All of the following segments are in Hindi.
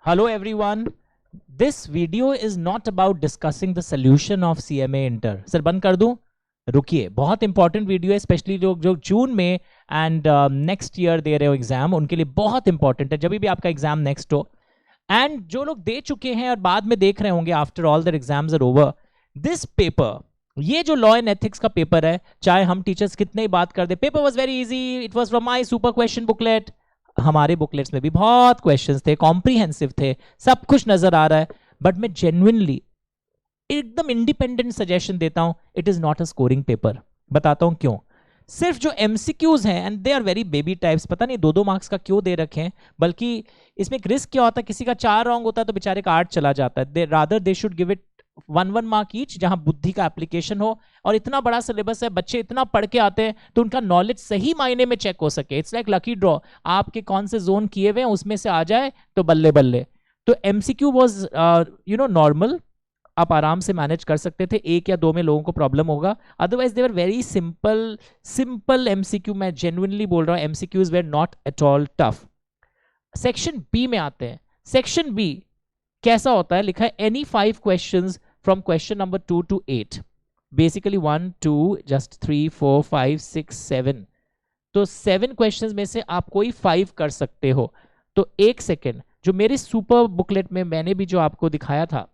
Hello everyone. This video is not about discussing the solution of CMA Inter. Sir बंद कर दूं? रुकिए, बहुत इंपॉर्टेंट वीडियो है, स्पेशली जो जो जून में एंड नेक्स्ट ईयर दे रहे हो एग्जाम, उनके लिए बहुत इंपॉर्टेंट है जब भी आपका एग्जाम नेक्स्ट हो. एंड जो लोग दे चुके हैं और बाद में देख रहे होंगे after all their exams are over, this paper, ये जो लॉ एंड एथिक्स का पेपर है, चाहे हम टीचर्स कितने ही बात कर दे, paper was very easy, it was from my super question booklet. हमारे बुकलेट्स में भी बहुत क्वेश्चंस थे, कॉम्प्रिहेंसिव थे, सब कुछ नजर आ रहा है, बट मैं जेन्युइनली एकदम इंडिपेंडेंट सजेशन देता हूं, it is not a scoring paper. बताता हूं क्यों. सिर्फ जो एमसीक्यूज हैं and they are very baby types, पता नहीं 2-2 मार्क्स का क्यों दे रखे हैं, बल्कि इसमें एक रिस्क क्या होता है, किसी का 4 रॉन्ग होता है तो बेचारे का 8 चला जाता है. Rather they should give it 1-1 mark each, जहां बुद्धि का एप्लीकेशन हो. और इतना बड़ा सिलेबस है, बच्चे इतना पढ़ के आते हैं तो उनका नॉलेज सही मायने में चेक हो सके. इट्स लाइक लकी ड्रॉ, आपके कौन से जोन किए हुए हैं उसमें से आ जाए तो बल्ले बल्ले. तो एमसीक्यू वाज नॉर्मल, आप आराम से मैनेज कर सकते थे. 1 या 2 में लोगों को प्रॉब्लम होगा, otherwise they were very simple MCQ. मैं जेन्युइनली बोल रहा हूं, MCQs were not at all tough. Section B में आते हैं. सेक्शन बी कैसा होता है, लिखा है any 5 questions from question number 2 to 8, basically 1 2 just 3 4 5 6 7. तो 7 क्वेश्चंस में से आप कोई 5 कर सकते हो. तो एक सेकेंड, जो मेरे सुपर बुकलेट में मैंने भी जो आपको दिखाया था,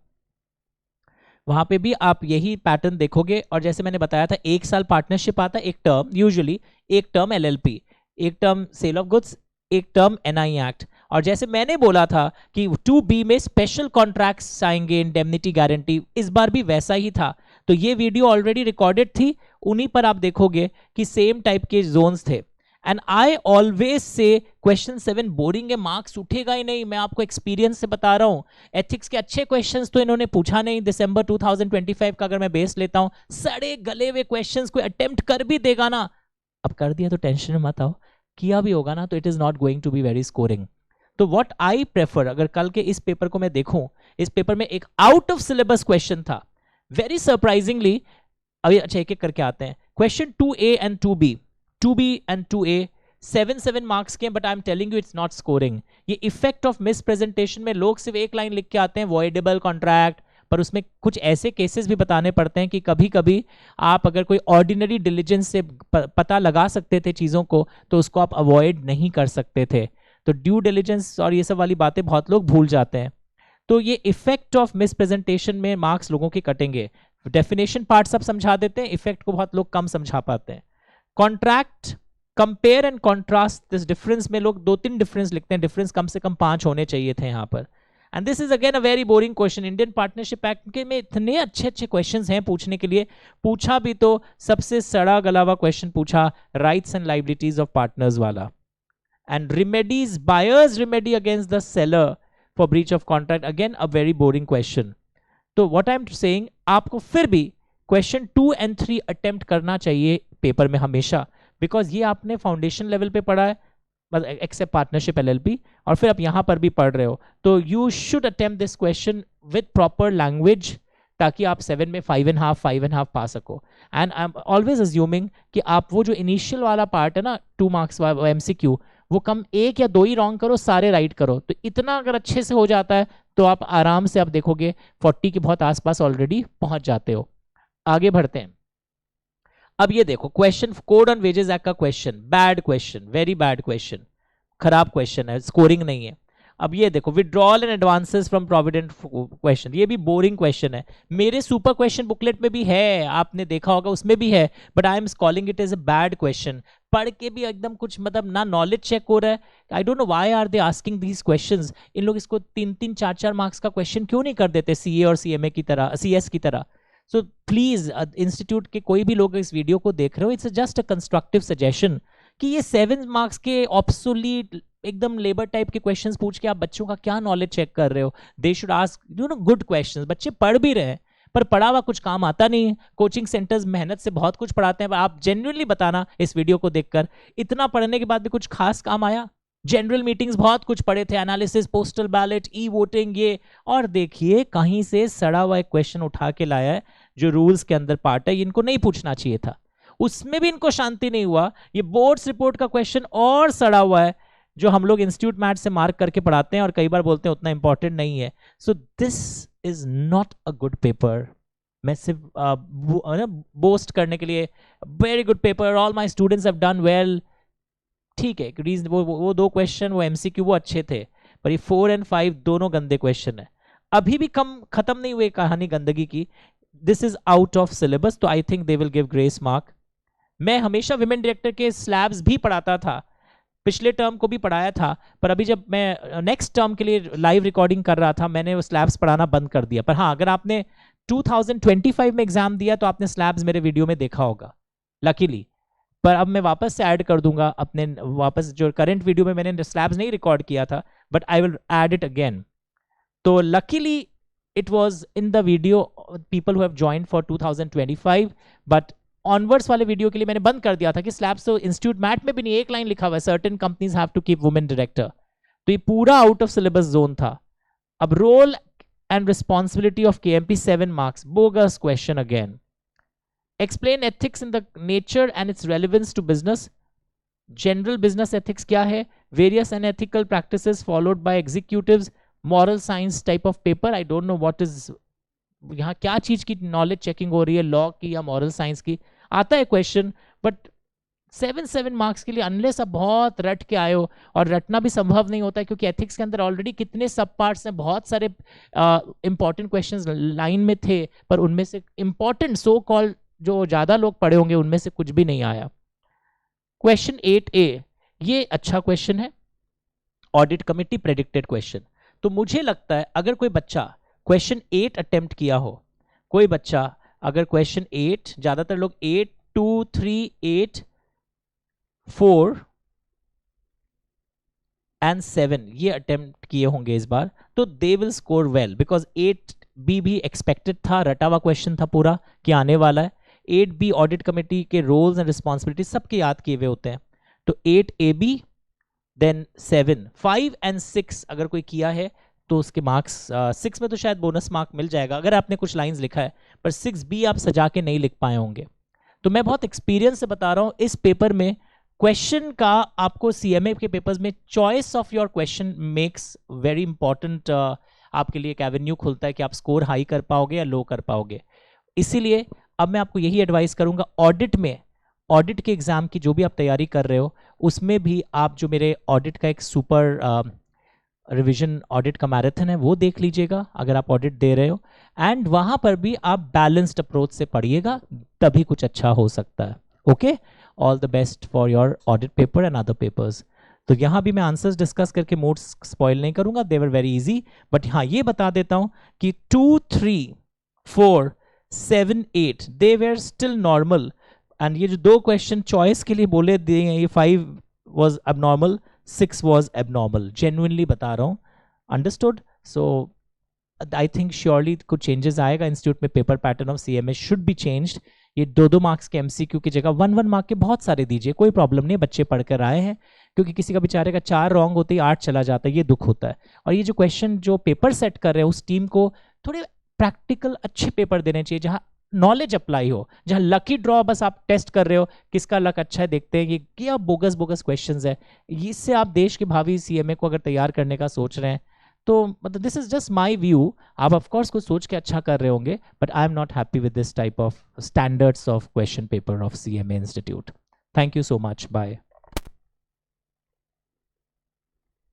वहां पे भी आप यही पैटर्न देखोगे. और जैसे मैंने बताया था, 1 साल पार्टनरशिप आता है, एक टर्म यूजुअली, एक टर्म एलएलपी, एक टर्म सेल ऑफ गुड्स, एक टर्म एनआई एक्ट. और जैसे मैंने बोला था कि 2B में स्पेशल कॉन्ट्रैक्ट्स आएंगे, इंडेमनिटी गारंटी, इस बार भी वैसा ही था. तो ये वीडियो ऑलरेडी रिकॉर्डेड थी, उन्हीं पर आप देखोगे कि सेम टाइप के जोन्स थे. And I always say question 7 boring है, मार्क्स उठेगा ही नहीं. मैं आपको एक्सपीरियंस से बता रहा हूं, एथिक्स के अच्छे क्वेश्चंस तो इन्होंने पूछा नहीं. दिसंबर 2025 का अगर मैं बेस लेता हूं, सड़े गले हुए क्वेश्चंस कोई अटेम्प्ट कर भी देगा ना, अब कर दिया तो टेंशन में मत आओ, किया भी होगा ना, तो it is not going to be very scoring. तो व्हाट आई प्रेफर, अगर कल के इस पेपर को मैं देखूं, इस पेपर में एक आउट ऑफ सिलेबस क्वेश्चन था, वेरी सरप्राइजिंगली. अभी अच्छा एक एक करके आते हैं. क्वेश्चन 2A and 2B and 2A, 7 marks के, but I am telling you it's not scoring. ये इफेक्ट ऑफ मिस प्रेजेंटेशन में लोग सिर्फ एक लाइन लिख के आते हैं, वॉइडेबल कॉन्ट्रैक्ट, पर उसमें कुछ ऐसे केसेस भी बताने पड़ते हैं कि कभी कभी आप अगर कोई ऑर्डिनरी डिलीजेंस से पता लगा सकते थे चीज़ों को, तो उसको आप अवॉइड नहीं कर सकते थे. तो ड्यू डिलीजेंस और ये सब वाली बातें बहुत लोग भूल जाते हैं. तो ये इफेक्ट ऑफ मिस प्रेजेंटेशन में मार्क्स लोगों के कटेंगे. डेफिनेशन पार्ट सब समझा देते हैं, इफेक्ट को बहुत लोग कम समझा पाते हैं. Contract, compare and contrast, this difference में लोग 2-3 डिफरेंस लिखते हैं, डिफरेंस कम से कम 5 होने चाहिए थे यहाँ पर. And this is again a very boring question. Indian partnership act के में इतने अच्छे अच्छे क्वेश्चंस हैं पूछने के लिए, पूछा भी तो सबसे सड़ा गला हुआ क्वेश्चन पूछा, rights and liabilities of partners वाला. And remedies, buyer's remedy against the seller for breach of contract, again a very boring question. तो what I'm saying, आपको फिर भी क्वेश्चन 2 and 3 अटेम्प्ट करना चाहिए पेपर में हमेशा, बिकॉज ये आपने फाउंडेशन लेवल पे पढ़ा है, एक्सेप्ट पार्टनरशिप एलएलपी, और फिर आप यहाँ पर भी पढ़ रहे हो. तो you should attempt this question with proper language, ताकि आप 7 में 5.5 पा सको. And I am always assuming कि आप वो जो इनिशियल वाला पार्ट है ना, 2 मार्क्स वाला एमसीक्यू, वो कम 1 या 2 ही रॉन्ग करो, सारे राइट करो. तो इतना अगर अच्छे से हो जाता है तो आप आराम से, आप देखोगे 40 के बहुत आसपास ऑलरेडी पहुंच जाते हो. आगे बढ़ते हैं. अब ये देखो question, code on wages act का question, bad question, very bad question, खराब क्वेश्चन है, स्कोरिंग नहीं है. अब ये देखो withdrawal and advances from provident question, ये भी बोरिंग क्वेश्चन है. मेरे सुपर क्वेश्चन बुकलेट में भी है, आपने देखा होगा, उसमें भी है, but I am calling it as a bad question. पढ़ के भी एकदम कुछ मतलब ना नॉलेज चेक हो रहा है. I don't know why are they asking these questions. इन लोग इसको 3-3 4-4 मार्क्स का क्वेश्चन क्यों नहीं कर देते, सीए और सीएमए की तरह, सीएस की तरह. सो प्लीज, इंस्टीट्यूट के कोई भी लोग इस वीडियो को देख रहे हो, it's just a constructive suggestion कि ये 7 मार्क्स के ऑब्सोलीट एकदम लेबर टाइप के क्वेश्चंस पूछ के आप बच्चों का क्या नॉलेज चेक कर रहे हो. They should ask good questions. बच्चे पढ़ भी रहे हैं, पर पढ़ा हुआ कुछ काम आता नहीं है. कोचिंग सेंटर्स मेहनत से बहुत कुछ पढ़ाते हैं, आप जेन्युइनली बताना इस वीडियो को देखकर, इतना पढ़ने के बाद भी कुछ खास काम आया? जनरल मीटिंग्स बहुत कुछ पढ़े थे, analysis, postal ballot, e voting, ये, और देखिए कहीं से सड़ा हुआ एक क्वेश्चन उठा के लाया है जो रूल्स के अंदर पार्ट है, इनको नहीं पूछना चाहिए था. उसमें भी इनको शांति नहीं हुआ. ये बोर्ड्स रिपोर्ट का क्वेश्चन और सड़ा हुआ है, जो हम लोग इंस्टीट्यूट मैथ से मार्क करके पढ़ाते हैं और कई बार बोलते हैं उतना इंपॉर्टेंट नहीं है. So this is not a good paper. मैं सिर्फ बोस्ट करने के लिए very good paper, all my students have done well, ठीक है, रीजन वो 2 क्वेश्चन वो एमसीक्यू वो अच्छे थे, पर ये 4 और 5 दोनों गंदे क्वेश्चन है. अभी भी खत्म नहीं हुई कहानी गंदगी की. This is out of syllabus, तो I think they will give grace mark. मैं हमेशा विमेन डायरेक्टर के स्लैब्स भी पढ़ाता था, पिछले टर्म को भी पढ़ाया था, पर अभी जब मैं नेक्स्ट टर्म के लिए लाइव रिकॉर्डिंग कर रहा था मैंने वो स्लैब्स पढ़ाना बंद कर दिया. पर हाँ, अगर आपने 2025 में एग्जाम दिया तो आपने स्लैब्स मेरे वीडियो में देखा होगा लकीली. पर अब मैं वापस से ऐड कर दूंगा अपने वापस जो करंट वीडियो में मैंने स्लैब्स नहीं रिकॉर्ड किया था, but I will add it again. तो luckily it was in the video people who have joined for 2025, but onwards वाले वीडियो के लिए मैंने बंद कर दिया था कि स्लैब्स तो इंस्टीट्यूट मैट में भी नहीं, एक लाइन लिखा हुआ है, certain companies have to keep women director. तो ये पूरा आउट ऑफ सिलेबस जोन था. अब role and responsibility of KMP 7 marks, bogus question again. Explain ethics in the nature and its relevance to business. General business ethics क्या है? Various unethical practices followed by executives. Moral science type of paper. I don't know what is यहाँ क्या चीज की नॉलेज चेकिंग हो रही है, लॉ की या मॉरल साइंस की. आता है क्वेश्चन, बट 7 मार्क्स के लिए अनलेस आप बहुत रट के आए हो, और रटना भी संभव नहीं होता है क्योंकि एथिक्स के अंदर ऑलरेडी कितने सब पार्ट्स हैं, बहुत सारे इंपॉर्टेंट क्वेश्चंस लाइन में थे, पर उनमें से इंपॉर्टेंट सो कॉल्ड जो ज्यादा लोग पढ़े होंगे उनमें से कुछ भी नहीं आया. क्वेश्चन 8A, ये अच्छा क्वेश्चन है, ऑडिट कमिटी प्रेडिक्टेड क्वेश्चन. तो मुझे लगता है अगर कोई बच्चा क्वेश्चन 8 अटेम्प्ट किया हो, कोई बच्चा अगर क्वेश्चन 8, ज्यादातर लोग 8, 2, 3, 8, 4 एंड 7 ये अटेम्प्ट किए होंगे इस बार, तो they will score well, because 8B भी एक्सपेक्टेड था, रटा हुआ क्वेश्चन था पूरा कि आने वाला है. 8B ऑडिट कमेटी के रोल्स एंड रिस्पॉन्सिबिलिटी सबके याद किए हुए होते हैं. तो 8AB, देन 7, 5 एंड 6 अगर कोई किया है तो उसके मार्क्स 6 में तो शायद बोनस मार्क मिल जाएगा अगर आपने कुछ लाइंस लिखा है, पर 6B आप सजा के नहीं लिख पाए होंगे. तो मैं बहुत एक्सपीरियंस से बता रहा हूं, इस पेपर में क्वेश्चन का आपको सीएमए के पेपर्स में choice of your question makes very important, आपके लिए एक एवेन्यू खुलता है कि आप स्कोर हाई कर पाओगे या लो कर पाओगे. इसीलिए अब मैं आपको यही एडवाइस करूंगा, ऑडिट में, ऑडिट के एग्जाम की जो भी आप तैयारी कर रहे हो उसमें भी आप जो मेरे ऑडिट का एक सुपर रिवीजन ऑडिट का मैराथन है वो देख लीजिएगा अगर आप ऑडिट दे रहे हो, एंड वहां पर भी आप बैलेंस्ड अप्रोच से पढ़िएगा, तभी कुछ अच्छा हो सकता है. Okay, all the best for your audit paper and other papers. तो यहाँ भी मैं आंसर्स डिस्कस करके मोड्स स्पॉइल नहीं करूंगा, दे वर वेरी इजी, बट हाँ ये बता देता हूं कि 2, 3, 4, 7, 8 they were still normal, and ये जो 2 क्वेश्चन चॉइस के लिए बोले दिए हैं, ये 5 was abnormal, 6 was abnormal, genuinely बता रहा हूँ. Understood? So I think surely कुछ चेंजेस आएगा इंस्टीट्यूट में, paper pattern of CMA should be changed. ये 2-2 मार्क्स के एमसीक्यू की जगह 1-1 मार्क के बहुत सारे दीजिए, कोई प्रॉब्लम नहीं, बच्चे पढ़कर आए हैं. क्योंकि किसी का बेचारे का 4 रॉन्ग होते ही 8 चला जाता है, ये दुख होता है. और ये जो क्वेश्चन जो पेपर सेट कर रहे हैं उस टीम को थोड़े प्रैक्टिकल अच्छे पेपर देने चाहिए जहाँ नॉलेज अप्लाई हो, जहाँ लकी ड्रॉ बस आप टेस्ट कर रहे हो किसका लक अच्छा है, देखते हैं कि क्या बोगस बोगस क्वेश्चंस है. इससे आप देश के भावी सीएमए को अगर तैयार करने का सोच रहे हैं तो मतलब this is just my view. आप ऑफ कोर्स कुछ सोच के अच्छा कर रहे होंगे, but I am not happy with this type of standards of question paper of CMA institute. Thank you so much, bye.